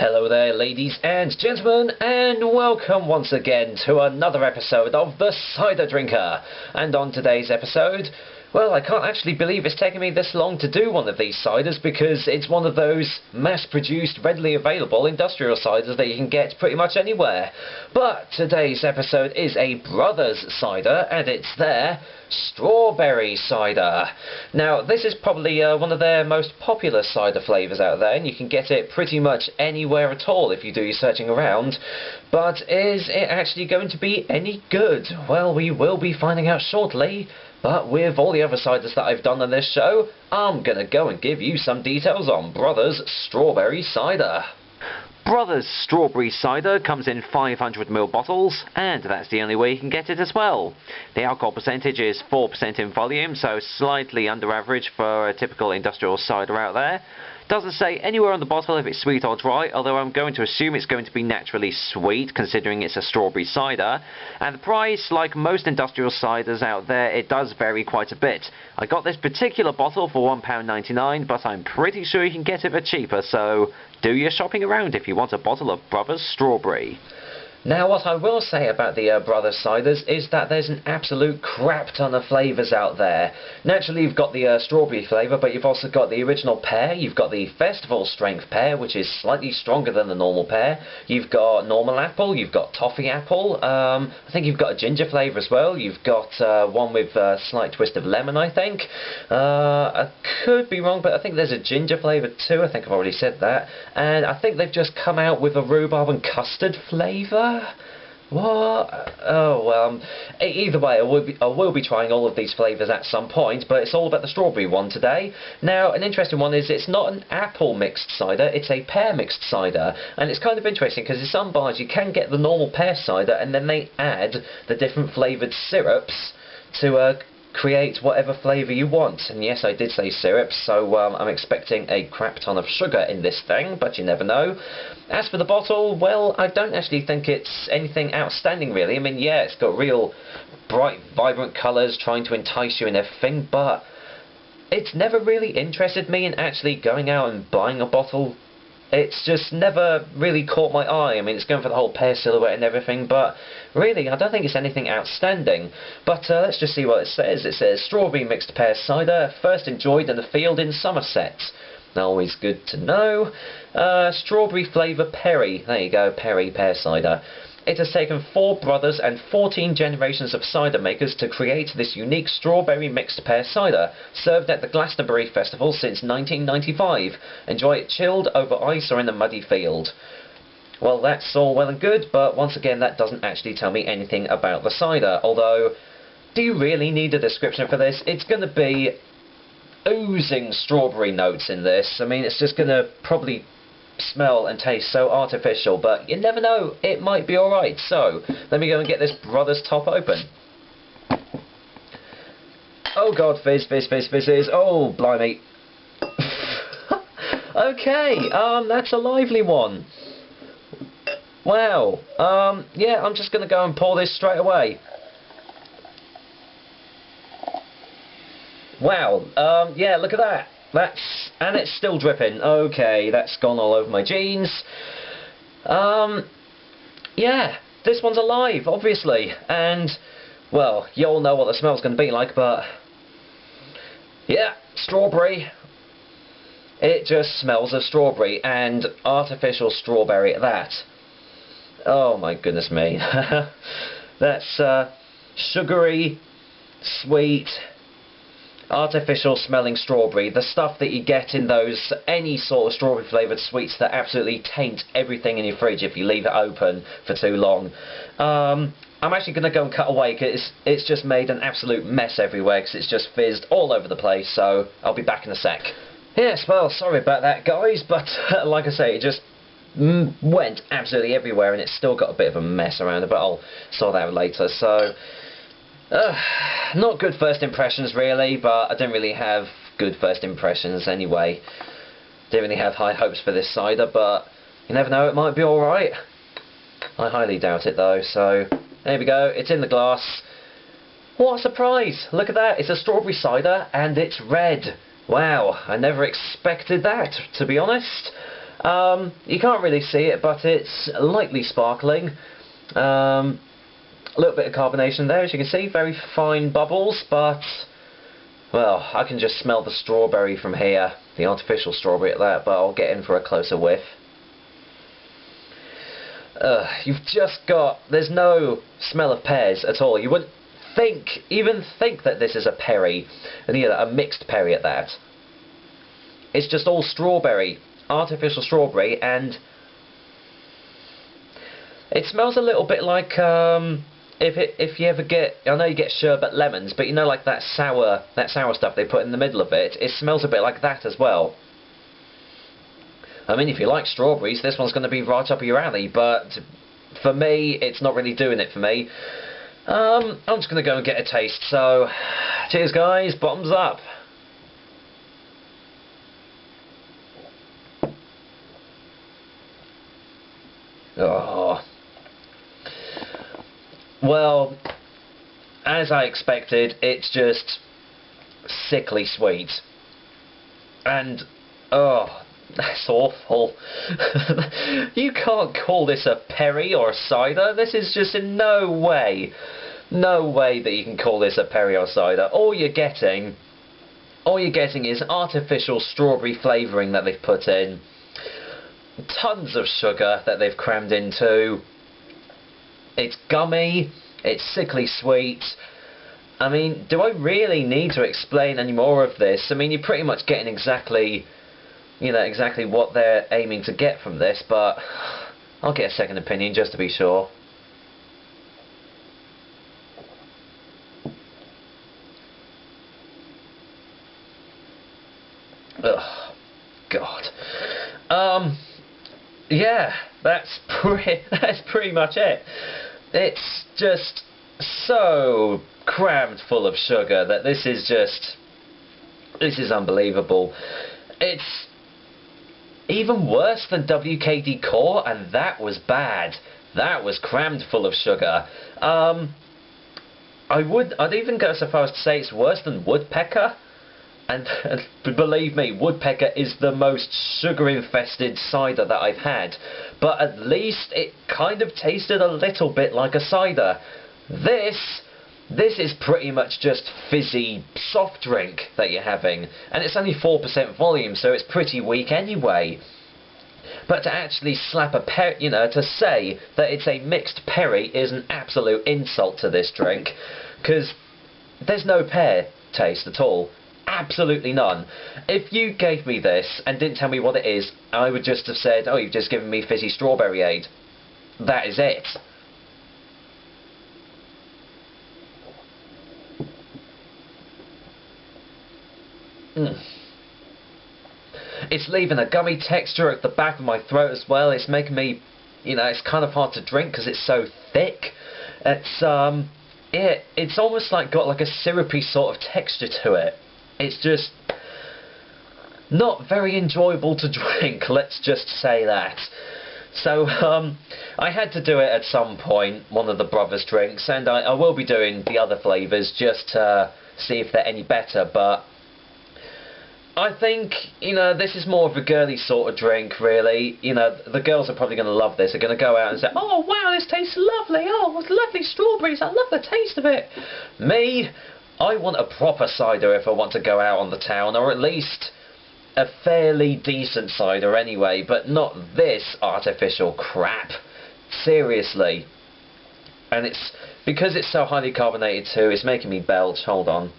Hello there, ladies and gentlemen, and welcome once again to another episode of The Cider Drinker. And on today's episode, well, I can't actually believe it's taken me this long to do one of these ciders, because it's one of those mass-produced, readily available industrial ciders that you can get pretty much anywhere. But today's episode is a Brothers cider, and it's their strawberry cider. Now, this is probably one of their most popular cider flavours out there, and you can get it pretty much anywhere at all if you do your searching around. But is it actually going to be any good? Well, we will be finding out shortly. But with all the other ciders that I've done on this show, I'm gonna go and give you some details on Brothers Strawberry Cider. Brothers Strawberry Cider comes in 500ml bottles, and that's the only way you can get it as well. The alcohol percentage is 4% in volume, so slightly under average for a typical industrial cider out there. Doesn't say anywhere on the bottle if it's sweet or dry, although I'm going to assume it's going to be naturally sweet, considering it's a strawberry cider. And the price, like most industrial ciders out there, it does vary quite a bit. I got this particular bottle for £1.99, but I'm pretty sure you can get it for cheaper, so do your shopping around if you want a bottle of Brothers Strawberry. Now, what I will say about the Brothers ciders is that there's an absolute crap ton of flavours out there. Naturally, you've got the strawberry flavour, but you've also got the original pear, you've got the festival strength pear, which is slightly stronger than the normal pear, you've got normal apple, you've got toffee apple, I think you've got a ginger flavour as well, you've got one with a slight twist of lemon, I think. I could be wrong, but I think there's a ginger flavour too, I think I've already said that, and I think they've just come out with a rhubarb and custard flavour. What? Oh, well, either way, I will be trying all of these flavours at some point, but it's all about the strawberry one today. Now, an interesting one is it's not an apple mixed cider, it's a pear mixed cider, and it's kind of interesting because in some bars you can get the normal pear cider and then they add the different flavoured syrups to create whatever flavour you want. And yes, I did say syrups, so I'm expecting a crap ton of sugar in this thing, but you never know. As for the bottle, well, I don't actually think it's anything outstanding really. I mean, yeah, it's got real bright, vibrant colours trying to entice you and everything, but it's never really interested me in actually going out and buying a bottle. It's just never really caught my eye. I mean, it's going for the whole pear silhouette and everything, but really, I don't think it's anything outstanding. But let's just see what it says. It says, strawberry mixed pear cider, first enjoyed in the field in Somerset. Always good to know. Strawberry flavour Perry. There you go, Perry pear cider. It has taken 4 brothers and 14 generations of cider makers to create this unique strawberry mixed pear cider, served at the Glastonbury Festival since 1995. Enjoy it chilled, over ice or in a muddy field. Well, that's all well and good, but once again that doesn't actually tell me anything about the cider, although, do you really need a description for this? It's going to be oozing strawberry notes in this. I mean, it's just going to probably smell and taste so artificial, but you never know, it might be alright. So, let me go and get this Brothers top open. Oh god, fizz, fizz, fizz, fizz, fizz. Oh, blimey. Okay, that's a lively one. Wow. Yeah, I'm just going to go and pour this straight away. Wow, yeah, look at that. And it's still dripping. Okay, that's gone all over my jeans. Yeah, this one's alive, obviously. And, well, you all know what the smell's going to be like, but yeah, strawberry. It just smells of strawberry, and artificial strawberry at that. Oh my goodness me. That's sugary, sweet, artificial smelling strawberry, the stuff that you get in those any sort of strawberry flavoured sweets that absolutely taint everything in your fridge if you leave it open for too long. I'm actually going to go and cut away because it's just made an absolute mess everywhere because it's just fizzed all over the place, so I'll be back in a sec. Yes, well, sorry about that guys, but like I say, it just went absolutely everywhere and it's still got a bit of a mess around it, but I'll sort that out later. So not good first impressions really, but I didn't really have good first impressions anyway. Didn't really have high hopes for this cider, but you never know, it might be alright. I highly doubt it though, so there we go, it's in the glass. What a surprise! Look at that, it's a strawberry cider and it's red. Wow, I never expected that, to be honest. You can't really see it, but it's lightly sparkling. A little bit of carbonation there, as you can see, very fine bubbles, but, well, I can just smell the strawberry from here, the artificial strawberry at that, but I'll get in for a closer whiff. You've just got, there's no smell of pears at all. You wouldn't even think that this is a perry, and a mixed perry at that. It's just all strawberry, artificial strawberry, and it smells a little bit like if you ever get, I know you get sherbet lemons, but like that sour stuff they put in the middle of it. It smells a bit like that as well. I mean, if you like strawberries, this one's going to be right up your alley, but for me, it's not really doing it for me. I'm just going to go and get a taste, so cheers guys, bottoms up. Oh. Well, as I expected, it's just sickly sweet. And, oh, that's awful. You can't call this a perry or a cider. This is just in no way that you can call this a perry or cider. All you're getting is artificial strawberry flavouring that they've put in. Tons of sugar that they've crammed into. It's gummy, it's sickly sweet. I mean, do I really need to explain any more of this? I mean, you're pretty much getting exactly what they're aiming to get from this, but I'll get a second opinion just to be sure. Ugh, God. Yeah, that's pretty much it. It's just so crammed full of sugar that this is unbelievable. It's even worse than WKD Core, and that was bad. That was crammed full of sugar. I'd even go so far as to say it's worse than Woodpecker. And believe me, Woodpecker is the most sugar-infested cider that I've had. But at least it kind of tasted a little bit like a cider. This is pretty much just fizzy soft drink that you're having. And it's only 4% volume, so it's pretty weak anyway. But to actually slap a to say that it's a mixed perry is an absolute insult to this drink. Because there's no pear taste at all. Absolutely none. If you gave me this and didn't tell me what it is, I would just have said, oh, you've just given me fizzy strawberry aid. That is it. It's leaving a gummy texture at the back of my throat as well. It's making me, it's kind of hard to drink because it's so thick. It's almost got like a syrupy sort of texture to it. It's just not very enjoyable to drink, let's just say that. So, I had to do it at some point, one of the brothers' drinks, and I will be doing the other flavours just to see if they're any better, but I think, this is more of a girly sort of drink, really. The girls are probably going to love this. They're going to go out and say, oh, wow, this tastes lovely. Oh, what lovely strawberries. I love the taste of it. Me, I want a proper cider if I want to go out on the town, or at least a fairly decent cider anyway, but not this artificial crap. Seriously. And because it's so highly carbonated too, it's making me belch. Hold on.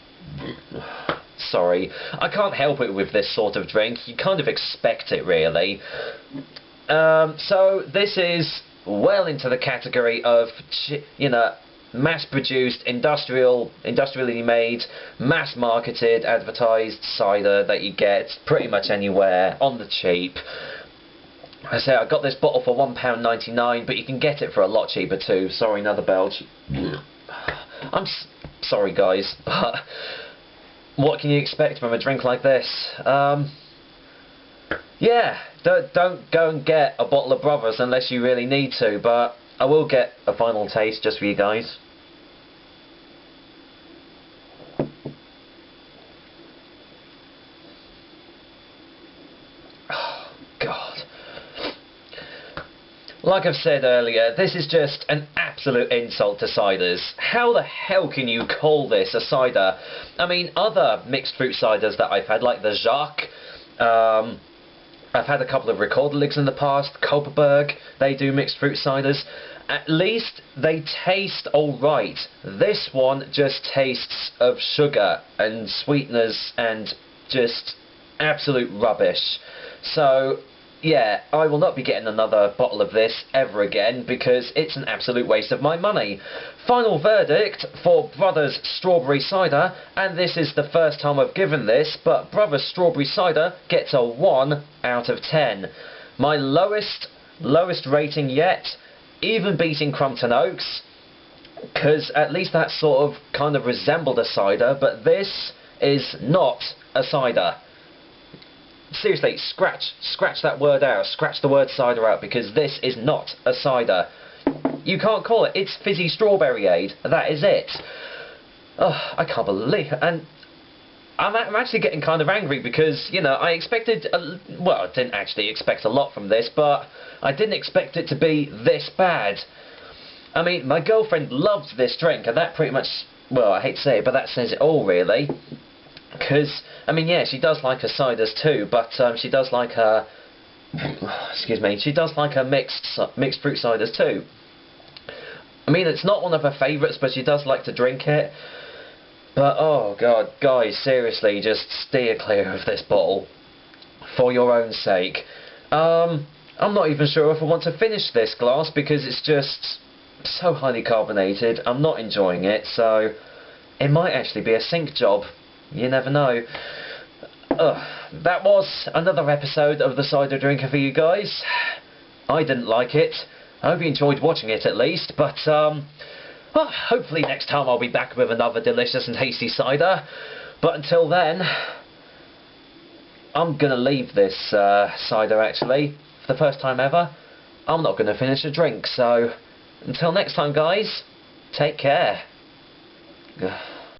Sorry. I can't help it with this sort of drink. You kind of expect it, really. So this is well into the category of, mass-produced, industrially made, mass-marketed, advertised cider that you get pretty much anywhere on the cheap. I say I got this bottle for £1.99, but you can get it for a lot cheaper too. Sorry, another belch. I'm sorry, guys, but what can you expect from a drink like this? Yeah, don't go and get a bottle of Brothers unless you really need to, but I will get a final taste just for you guys. Oh, God. Like I've said earlier, this is just an absolute insult to ciders. How the hell can you call this a cider? I mean, other mixed fruit ciders that I've had, like the Jacques, I've had a couple of Rekorderligs in the past, Kopperberg, they do mixed fruit ciders. At least they taste alright. This one just tastes of sugar and sweeteners and just absolute rubbish. So, yeah, I will not be getting another bottle of this ever again because it's an absolute waste of my money. Final verdict for Brothers Strawberry Cider, and this is the first time I've given this, but Brothers Strawberry Cider gets a 1 out of 10. My lowest rating yet, even beating Crumpton Oaks, because at least that sort of kind of resembled a cider, but this is not a cider. Seriously, scratch that word out, scratch the word cider out, because this is not a cider. You can't call it, it's fizzy strawberry aid, that is it. Oh, I can't believe it, and I'm actually getting kind of angry because, you know, I expected, well, I didn't actually expect a lot from this, but I didn't expect it to be this bad. I mean, my girlfriend loves this drink, and that pretty much, well, I hate to say it, but that says it all, really. Because, I mean, yeah, she does like her ciders too, but she does like her, excuse me, she does like her mixed fruit ciders too. I mean, it's not one of her favourites, but she does like to drink it. But, oh god, guys, seriously, just steer clear of this bottle. For your own sake. I'm not even sure if I want to finish this glass, because it's just so highly carbonated. I'm not enjoying it, so it might actually be a sink job. You never know. That was another episode of The Cider Drinker for you guys. I didn't like it. I hope you enjoyed watching it at least, but well, hopefully next time I'll be back with another delicious and tasty cider. But until then, I'm going to leave this cider actually, for the first time ever. I'm not going to finish a drink, so until next time guys, take care.